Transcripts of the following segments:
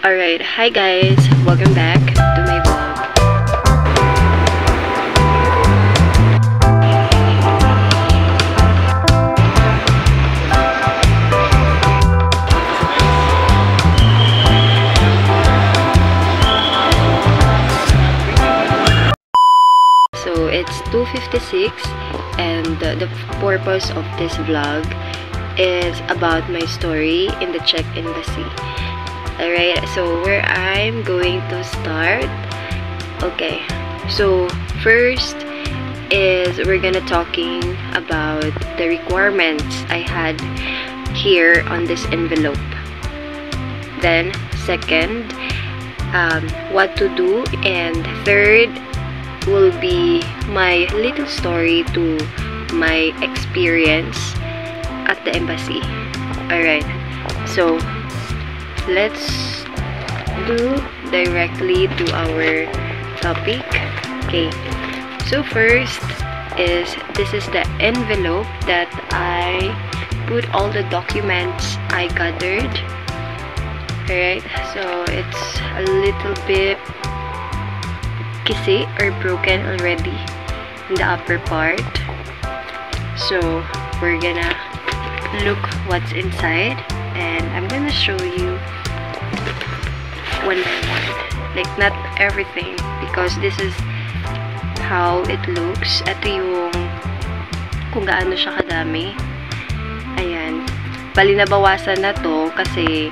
Alright, hi guys! Welcome back to my vlog. So it's 2:56 and the purpose of this vlog is about my story in the Czech embassy. Alright, so where I'm going to start. Okay, so first is we're gonna talking about the requirements I had here on this envelope. Then second, what to do, and third will be my little story to my experience at the embassy. Alright, so let's do directly to our topic. Okay, so first is this is the envelope that I put all the documents I gathered. Alright, so it's a little bit kisi or broken already in the upper part, so we're gonna look what's inside and I'm gonna show you one by one, like not everything, because this is how it looks. Ito yung kung gaano siya kadami. Ayan, bali nabawasan na to kasi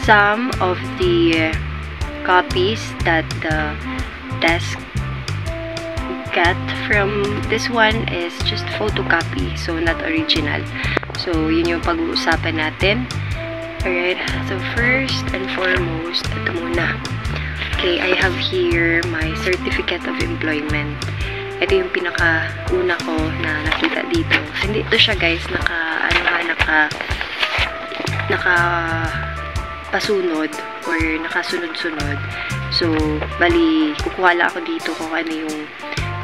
some of the copies that the desk got from this one is just photocopy, so not original. So yun yung pag-uusapan natin. Alright, so first and foremost, ito muna. Okay, I have here my certificate of employment. Ito yung pinaka-una ko na nakita dito. Hindi ito siya guys, naka-pasunod or nakasunod-sunod. So, bali, kukuha lang ako dito kung ano yung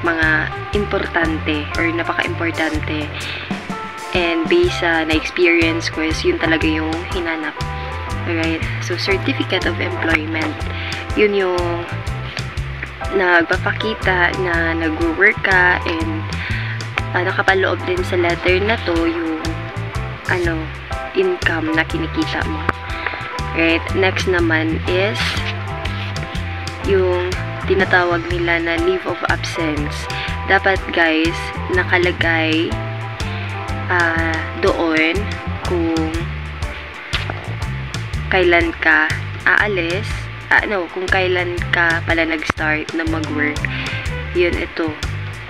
mga importante or napaka-importante. And based sa na-experience ko is yun talaga yung hinanap. Alright? So, certificate of employment. Yun yung nagpapakita na nag-work ka and nakapaloob din sa letter na to yung income na kinikita mo. Right? Next naman is yung tinatawag nila na leave of absence. Dapat guys, nakalagay doon kung kailan ka aalis, kung kailan ka pala nag-start na mag-work. Yun, ito.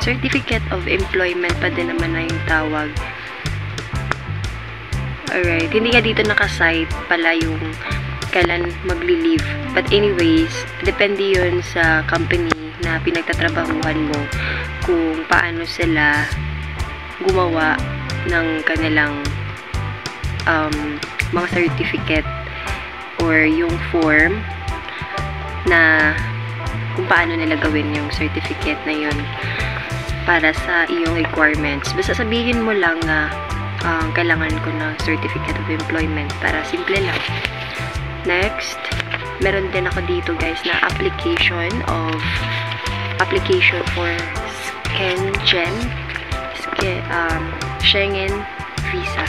Certificate of employment pa din naman na yung tawag. Alright, hindi nga dito nakasite pala yung kailan magli-leave. But anyways, depende yun sa company na pinagtatrabahuhan mo kung paano sila gumawa ng kanilang mga certificate or yung form na kung paano nila gawin yung certificate na yun para sa iyong requirements. Basta sabihin mo lang na kailangan ko ng certificate of employment para simple lang. Next, meron din ako dito guys na application for Schengen visa.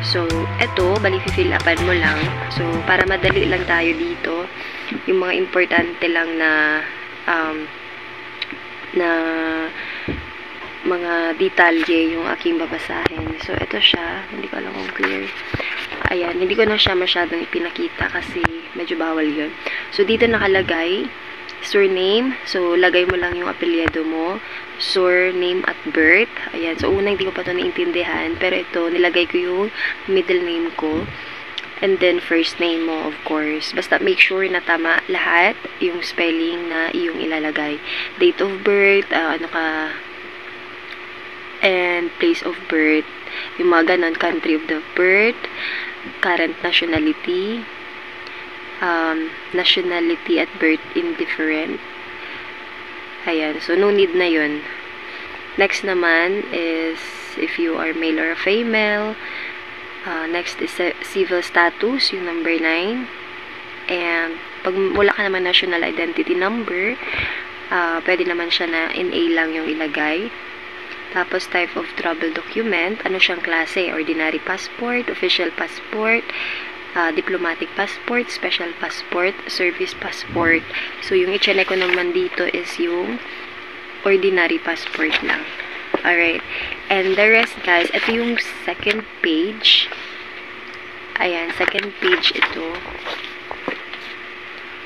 So, eto, bali fill upan mo lang. So, para madali lang tayo dito, yung mga importante lang na mga detalye yung aking babasahin. So, ito siya. Hindi ko alam kung clear. Ayan, hindi ko na siya masyadong ipinakita kasi medyo bawal yun. So, dito nakalagay surname. So, lagay mo lang yung apelyido mo. Surname at birth. Ayan. So, unang hindi ko pa ito naintindihan. Pero ito, nilagay ko yung middle name ko. And then, first name mo, of course. Basta make sure na tama lahat yung spelling na iyong ilalagay. Date of birth, and place of birth. Yung mga ganon, country of the birth, current nationality, nationality at birth indifferent. Ayan, so no need na yun. Next naman is if you are male or female. Next is civil status, yung number 9. And pag wala ka naman national identity number, pwede naman siya na NA lang yung ilagay. Tapos, type of travel document, ano siyang klase? Ordinary passport, official passport, diplomatic passport, special passport, service passport. So, yung i-check ko naman dito is yung ordinary passport lang. Alright. And the rest, guys, ito yung second page. Ayan, second page ito.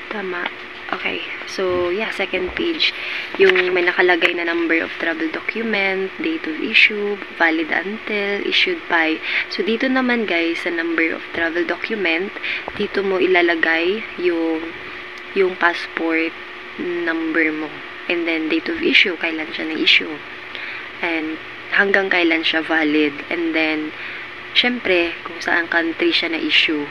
Tama. Okay. So, yeah, second page. Yung may nakalagay na number of travel document, date of issue, valid until, issued by. So, dito naman, guys, sa number of travel document, dito mo ilalagay yung passport number mo. And then, date of issue, kailan siya na-issue. And, hanggang kailan siya valid. And then, syempre, kung saan country siya na-issue.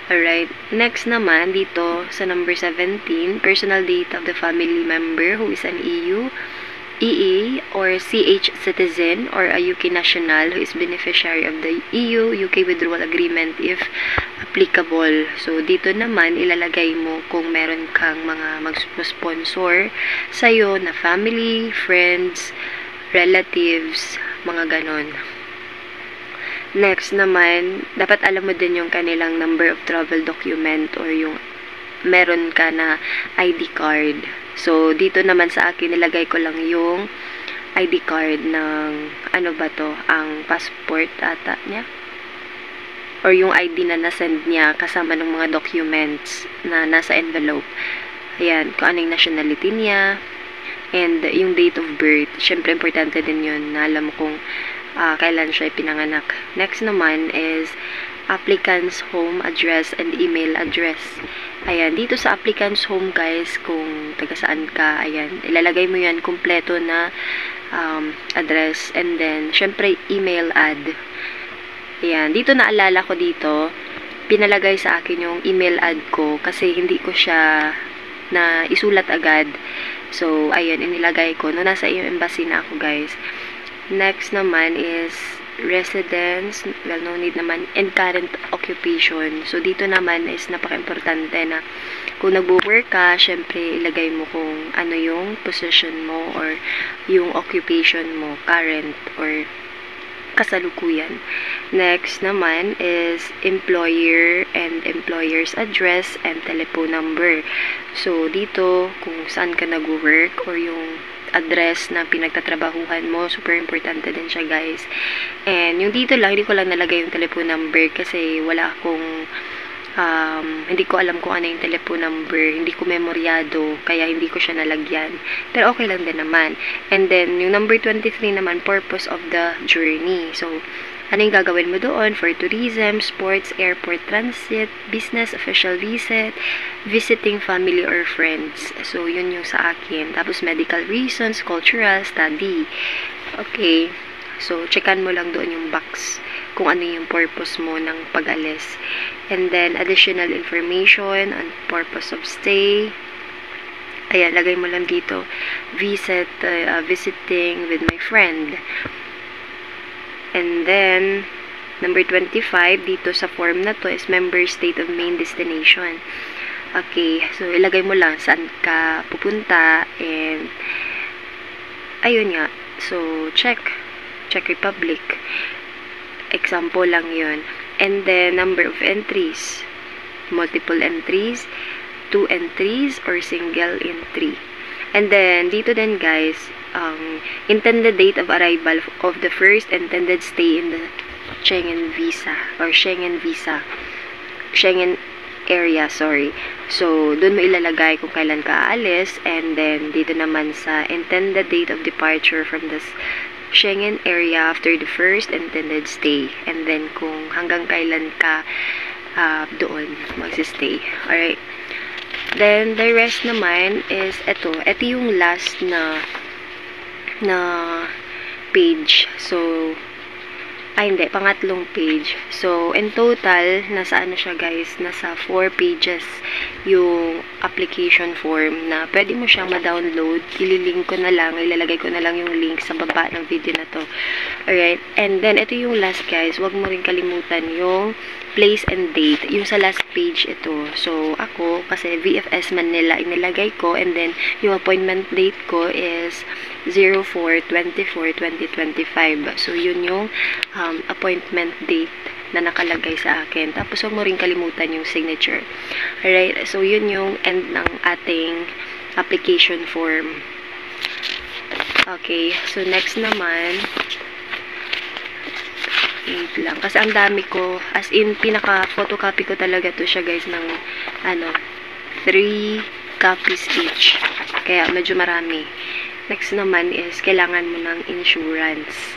Alright. Next naman, dito sa number 17, personal data of the family member who is an EU, EE, or CH citizen, or a UK national who is beneficiary of the EU-UK withdrawal agreement if applicable. So, dito naman, ilalagay mo kung meron kang mga mag-sponsor sa'yo na family, friends, relatives, mga ganon. Next naman, dapat alam mo din yung kanilang number of travel document or yung meron ka na ID card. So, dito naman sa akin, nilagay ko lang yung ID card ng, ano ba to, ang passport ata niya. Or yung ID na nasend niya kasama ng mga documents na nasa envelope. Ayan, kung anong nationality niya. And yung date of birth. Siyempre, importante din yun na alam mo kung kailan siya pinanganak. Next naman is applicant's home address and email address. Ayan, dito sa applicant's home, guys, kung taga saan ka, ayan, ilalagay mo yan kumpleto na address, and then, syempre, email ad. Ayan, dito naalala ko dito, pinalagay sa akin yung email ad ko kasi hindi ko siya na isulat agad. So, ayan, inilagay ko. No, nasa iyo embassy na ako, guys. Next naman is residence, well, no need naman, and current occupation. So, dito naman is napaka-importante na kung nagwo-work ka, syempre, ilagay mo kung ano yung position mo or yung occupation mo, current or kasalukuyan. Next naman is employer and employer's address and telephone number. So, dito, kung saan ka nag-work or yung address na pinagtatrabahuhan mo, super importante din siya, guys. And yung dito lang, hindi ko lang nalagay yung telephone number kasi wala akong hindi ko alam kung ano yung telephone number, hindi ko memoryado, kaya hindi ko siya nalagyan. Pero okay lang din naman. And then, yung number 23 naman, purpose of the journey. So, ano yung gagawin mo doon? For tourism, sports, airport transit, business, official visit, visiting family or friends. So, yun yung sa akin. Tapos, medical reasons, cultural, study. Okay. So, checkan mo lang doon yung box kung ano yung purpose mo ng pag-alis. And then, additional information on purpose of stay. Ayan, lagay mo lang dito. Visiting with my friend. And then, number 25, dito sa form na to is member state of main destination. Okay, so ilagay mo lang saan ka pupunta and ayun nga. So, Czech Republic. Example lang yun. And then, number of entries. Multiple entries, 2 entries, or single entry. And then, dito din, guys, intended date of arrival of the first intended stay in the Schengen visa or Schengen area, sorry. So, doon mo ilalagay kung kailan ka aalis, and then dito naman sa intended date of departure from the Schengen area after the first intended stay, and then kung hanggang kailan ka doon magsistay. Alright. Then, the rest naman is ito yung last na page. So, hindi, pangatlong page. So, in total, nasa ano siya, guys, nasa 4 pages yung application form na pwede mo siyang ma-download. Ililink ko na lang, ilalagay ko na lang yung link sa baba ng video na to. Alright, and then, ito yung last, guys. Huwag mo rin kalimutan yung place and date, yung sa last page ito. So, ako, kasi VFS Manila inilagay ko, and then, yung appointment date ko is 04/24/2025. So, yun yung appointment date na nakalagay sa akin. Tapos, huwag mo rin kalimutan yung signature. Alright, so, yun yung end ng ating application form. Okay, so, next naman, wait lang. Kasi ang dami ko, as in, pinaka-photocopy ko talaga to siya, guys, ng, 3 copies each. Kaya, medyo marami. Next naman is, kailangan mo ng insurance.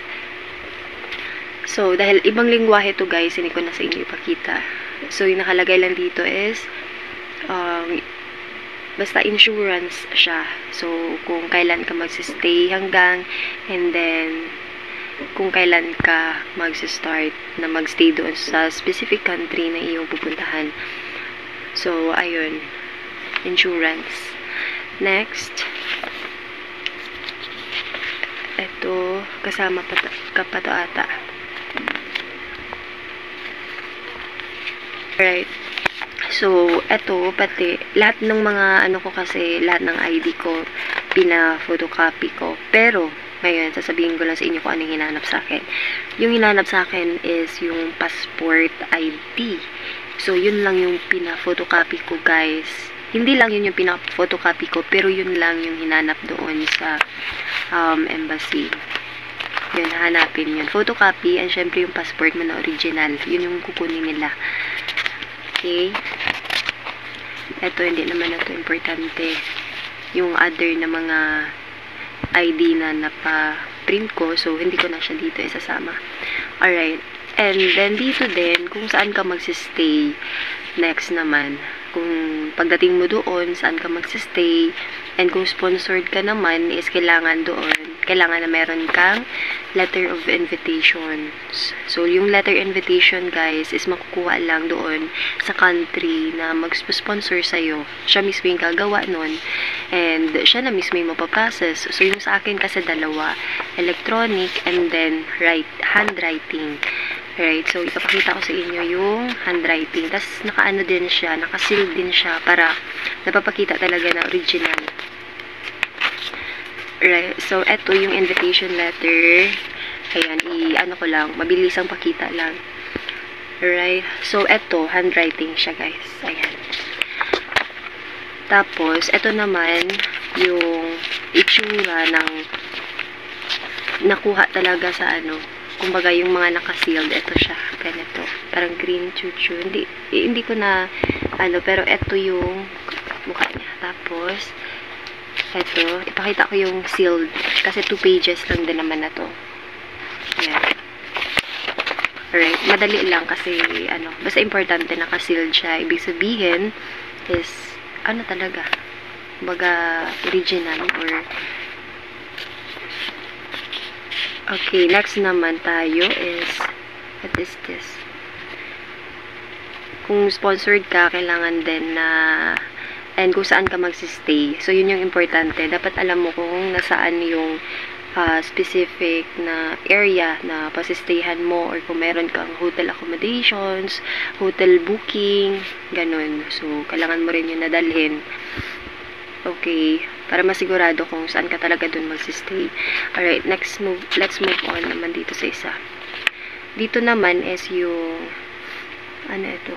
So, dahil ibang lingwahe to, guys, hindi ko na sa inyo ipakita. So, yung nakalagay lang dito is, basta insurance siya. So, kung kailan ka magsistay hanggang, and then, kung kailan ka mag-start na magstay doon sa specific country na iyong pupuntahan. So, ayun. Insurance. Next. Ito, kasama ka pa to ata. Right. So, ito, pati, lahat ng mga, ko kasi, lahat ng ID ko, pina-photocopy ko. Pero, ngayon, sasabihin ko lang sa inyo kung anong hinanap sa akin. Yung hinanap sa akin is yung passport ID. So, yun lang yung pina-photocopy ko, guys. Hindi lang yun yung pina-photocopy ko, pero yun lang yung hinanap doon sa embassy. Yun, hanapin yun. Photocopy, and syempre yung passport mo na original. Yun yung kukunin nila. Okay? Ito, hindi naman na ito importante. Yung other na mga ID na napa-print ko, so hindi ko na siya dito isasama. Alright. And then dito din, kung saan ka magsistay. Next naman, kung pagdating mo doon, saan ka magsistay. And kung sponsored ka naman, is kailangan na meron kang letter of invitation. So, yung letter invitation, guys, is makukuha lang doon sa country na mag-sponsor sa'yo. Siya mismo yung gagawa nun. And siya na mismo yung mapaprocess. So, yung sa akin kasi dalawa. Electronic and then handwriting. Right? So, ipapakita ko sa inyo yung handwriting. Tapos, naka-ano din siya, naka-seal din siya para napapakita talaga na original. Right? So, eto yung invitation letter. Ayan, ko lang, mabilis ang pakita lang. Right? So, eto, handwriting siya, guys. Ayan. Tapos, eto naman, yung itsura ng nakuha talaga sa kumbaga yung mga naka-sealed, ito siya, ganito. Parang green chuchu. Hindi ko na, pero ito yung mukha niya. Tapos, ito, ipakita ko yung sealed. Kasi 2 pages lang din naman na to. Ayan. Alright, madali lang kasi, basta importante naka-sealed siya. Ibig sabihin is, talaga, kumbaga, original or okay, next naman tayo is, what is this? Kung sponsored ka, kailangan din na, and kung saan ka magsistay. So, yun yung importante. Dapat alam mo kung nasaan yung specific na area na pasistayhan mo, or kung meron kang hotel accommodations, hotel booking, ganun. So, kailangan mo rin yun nadalhin. Okay, para masigurado kung saan ka talaga dun magsistay. Alright, let's move on naman dito sa isa. Dito naman is yung, ito?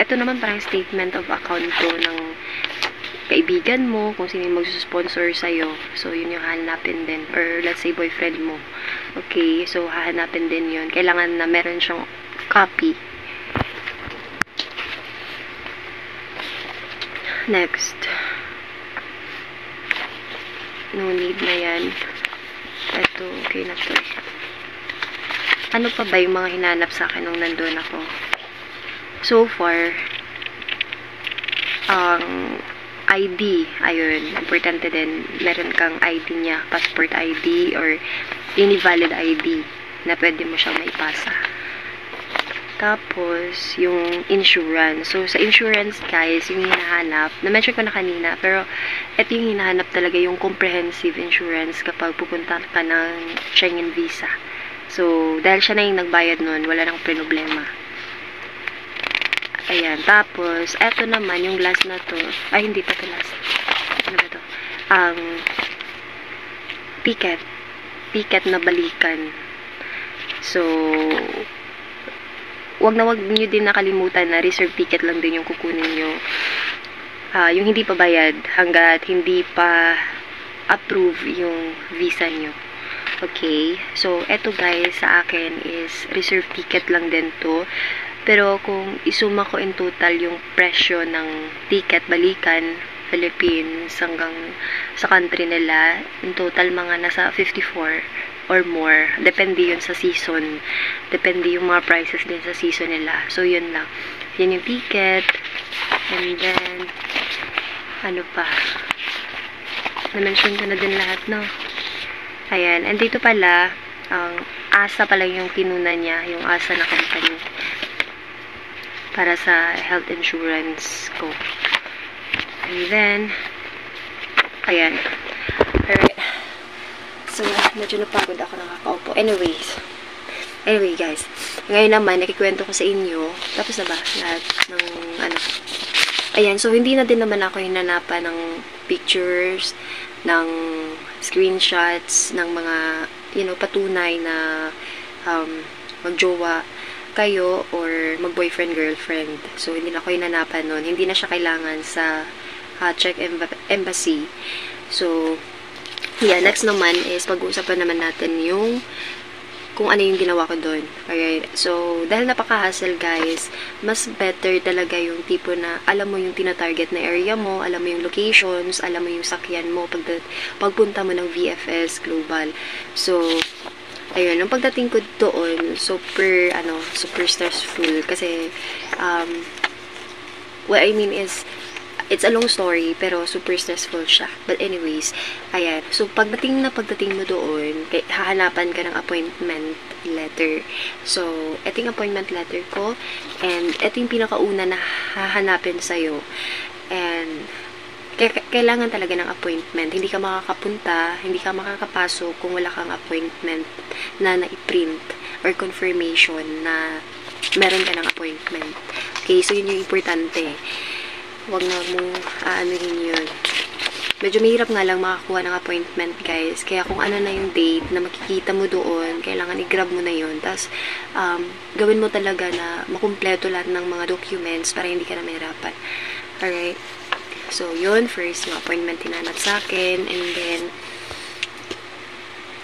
Ito naman parang statement of account to ng kaibigan mo, kung sino yung magsusponsor sa'yo. So, yun yung hahanapin din. Or, let's say, boyfriend mo. Okay, so, hahanapin din yun. Kailangan na meron siyang copy. Next. No need na yan. Ito, okay na to. Ano pa ba yung mga hinanap sa akin nung nandun ako? So far, ID, ayun, importante din, meron kang ID niya, passport ID or any valid ID na pwede mo siyang maipasa. Tapos, yung insurance. So, sa insurance, guys, yung hinahanap, na-mention ko na kanina, pero ito yung hinahanap talaga, yung comprehensive insurance kapag pupunta ka ng Schengen visa. So, dahil siya na yung nagbayad nun, wala nang problema. Ayan, tapos, eto naman, yung last na to, ay, hindi pa to last. Ano ba to? Ang ticket na balikan. So, wag nyo din nakalimutan na reserve ticket lang din yung kukunin nyo. Yung hindi pa bayad, hanggat hindi pa approve yung visa nyo. Okay? So, eto guys, sa akin is reserve ticket lang din to. Pero kung isuma ko in total yung presyo ng ticket balikan Philippines hanggang sa country nila, in total mga nasa 54 or more. Depende yun sa season. Depende yung mga prices din sa season nila. So, yun lang. Yan yung ticket. And then, ano pa? Na-mention ko na din lahat, no? Ayan. And dito pala, ang ASA pala yung kinuna niya. Yung ASA na company. Para sa health insurance ko. And then, ayan. Alright. So, medyo napagod ako nakakaupo. Anyway guys. Ngayon naman, nakikwento ko sa inyo. Tapos na ba? Lahat ng, ano. Ayan. So, hindi na din naman ako hinanapan ng pictures, ng screenshots, ng mga, patunay na magjowa kayo or mag-boyfriend, girlfriend. So, hindi na ako hinanapan nun. Hindi na siya kailangan sa Czech Embassy. So, yeah, next naman is pag-uusapan naman natin yung kung ano yung ginawa ko doon. Okay. So, dahil napaka-hassle guys, mas better talaga yung tipo na alam mo yung tina-target na area mo, alam mo yung locations, alam mo yung sakyan mo pagpunta mo ng VFS Global. So, ayun, nung pagdating ko doon, super stressful. Kasi, what I mean is, it's a long story, pero super stressful siya. But anyways, ayan. So, pagdating mo doon, hahanapan ka ng appointment letter. So, ito yung appointment letter ko, and ito yung pinakauna na hahanapin sa'yo. And, kailangan talaga ng appointment. Hindi ka makakapunta, hindi ka makakapasok kung wala kang appointment na na-print or confirmation na meron ka ng appointment. Okay, so yun yung importante. Huwag na mong aanuhin yun. Medyo mahirap nga lang makakuha ng appointment, guys. Kaya kung ano na yung date na makikita mo doon, kailangan i-grab mo na yun. Tapos, gawin mo talaga na makumpleto lahat ng mga documents para hindi ka na mahirapan. Alright? So, yun, first, yung appointment hinanap sa akin, and then,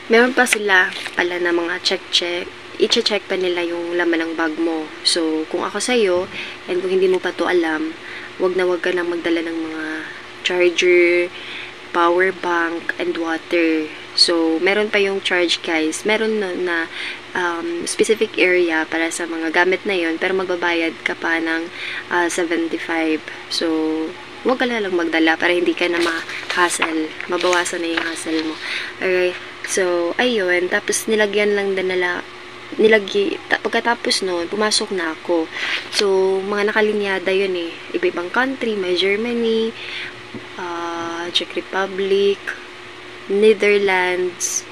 meron pa sila pala na mga check-check, i-check pa nila yung laman ng bag mo. So, kung ako sa'yo, and kung hindi mo pa to alam, wag ka nang magdala ng mga charger, power bank, and water. So, meron pa yung charge, guys. Meron na specific area para sa mga gamit na yon, pero magbabayad ka pa ng 75. So, huwag ka lang magdala para hindi ka na ma-hassle. Mabawasan na yung hassle mo. Alright. So, ayun. Tapos, nilagyan lang din nila. Pagkatapos nun, pumasok na ako. So, mga nakalinyada yun eh. Iba-ibang country. May Germany, Czech Republic, Netherlands,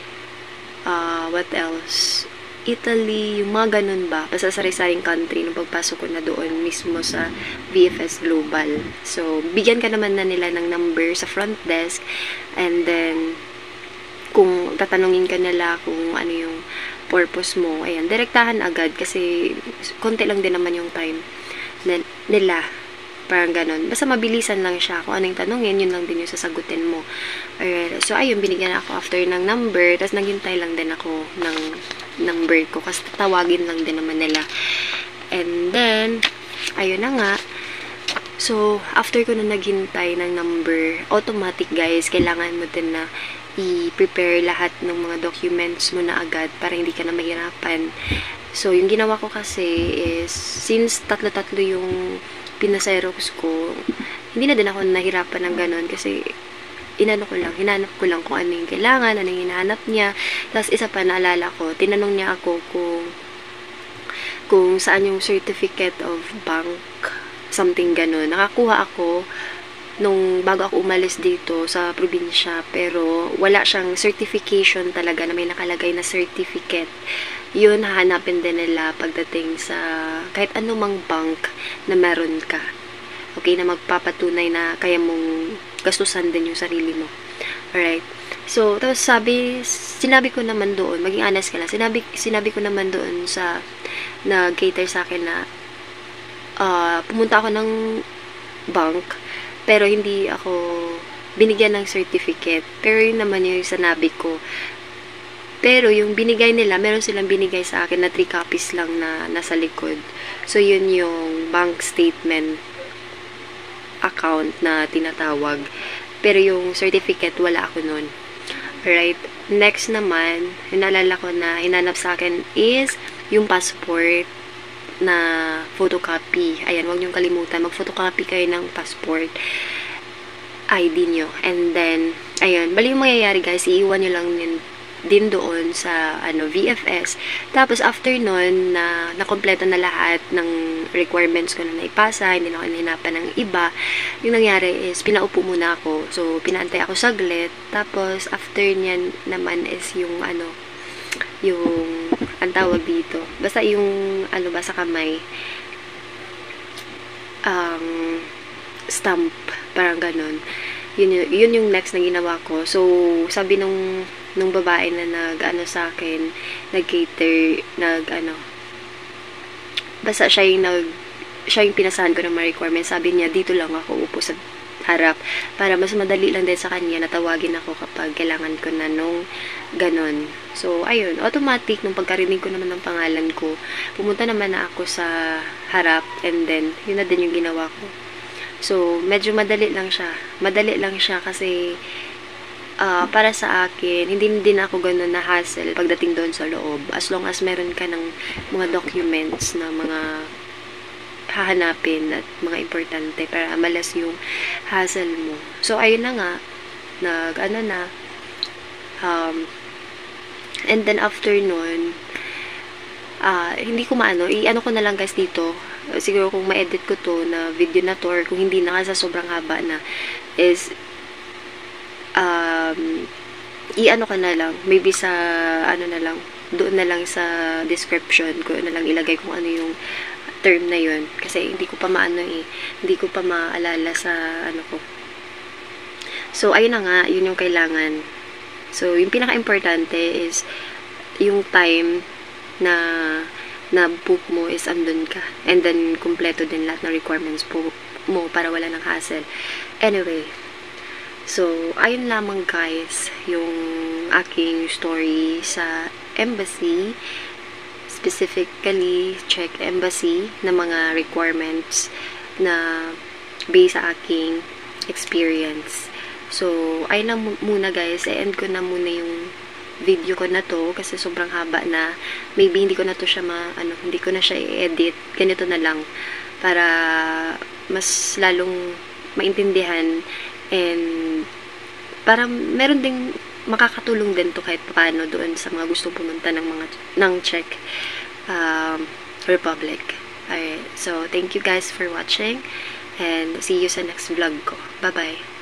what else? Italy, yung mga ganun ba? Basta sari-saring country nung pagpasok ko na doon mismo sa VFS Global. So, bigyan ka naman na nila ng number sa front desk, and then kung tatanungin ka nila kung ano yung purpose mo, ayan, direktahan agad kasi konti lang din naman yung time nila. Parang ganun. Basta mabilisan lang siya. Kung ano yung tanongin, yun lang din yung sasagutin mo. Alright. So, ayun, binigyan ako after ng number. Tapos, naghintay lang din ako ng number ko. Kasi tawagin lang din naman nila. And then, ayun na nga. So, after ko na naghintay ng number, automatic guys, kailangan mo din na i-prepare lahat ng mga documents mo na agad para hindi ka na mahirapan. So, yung ginawa ko kasi is, since tatlo-tatlo yung pinaserox ko, hindi na din ako nahirapan ng ganun kasi hinanap ko lang kung ano yung kailangan, ano yung hinahanap niya. Tapos isa pa naalala ko, tinanong niya ako kung saan yung certificate of bank, something ganun. Nakakuha ako nung bago ako umalis dito sa probinsya, pero wala siyang certification talaga na may nakalagay na certificate. yun hahanapin din nila pagdating sa kahit anumang bank na meron ka. Okay, na magpapatunay na kaya mong gastusan din yung sarili mo. Alright. So, tapos sinabi ko naman doon, maging honest ka lang, sinabi ko naman doon sa nag-cater sa akin na pumunta ako ng bank, pero hindi ako binigyan ng certificate. Pero yun naman yung sinabi ko. Pero yung binigay nila, meron silang binigay sa akin na 3 copies lang na nasa likod. So, yun yung bank statement account na tinatawag. Pero yung certificate, wala ako nun. Alright. Next naman, yung naalala ko na hinanap sa akin is yung passport na photocopy. Ayan, huwag niyong kalimutan. Mag-photocopy kayo ng passport ID nyo. And then, ayun, bali yung mangyayari guys, iiwan nyo lang din doon sa VFS. Tapos after nun na nakompleto na lahat ng requirements ko na naipasa, hindi na ako hinahanapan ng iba, yung nangyari is pinaupo muna ako. So pinaantay ako saglit. Tapos after niyan naman is yung yung ang tawag dito, basta yung ba sa kamay, stamp, parang ganun. Yun yung next na ginawa ko. So sabi nung babae na sa akin, nag-cater, basta siya yung pinasahan ko ng mga requirements. Sabi niya, dito lang ako upo sa harap para mas madali lang din sa kanya na tawagin ako kapag kailangan ko na nung ganon. So, ayun, automatic, nung pagkarinig ko naman ng pangalan ko, pumunta naman na ako sa harap, and then, yun na din yung ginawa ko. So, medyo madali lang siya. Madali lang siya kasi para sa akin, hindi din ako ganun na hassle pagdating doon sa loob. As long as meron ka ng mga documents na mga hahanapin at mga importante para malas yung hassle mo. So, ayun na nga. And then after nun, hindi ko i-ano ko na lang guys dito. Siguro kung ma-edit ko to na video na to, or kung hindi na kasi sobrang haba na, is i-ano ka na lang, maybe sa na lang, doon na lang sa description ko na lang ilagay kung ano yung term na yun, kasi hindi ko pa hindi ko pa maalala sa ko. So ayun na nga, yun yung kailangan. So yung pinaka-importante is yung time na book mo is andun ka, and then kumpleto din lahat ng requirements mo para wala ng hassle. Anyway, so, ayun lamang guys, yung aking story sa embassy, specifically Czech embassy, na mga requirements na based sa aking experience. So, ayun lang muna guys, i-end ko na muna yung video ko na to kasi sobrang haba na. Maybe hindi ko na to siya hindi ko na siya i-edit. Ganito na lang para mas lalong maintindihan. And para meron ding makakatulong din to kahit paano doon sa mga gustong pumunta ng Czech Republic. Alright, so thank you guys for watching, and see you sa next vlog ko. Bye bye.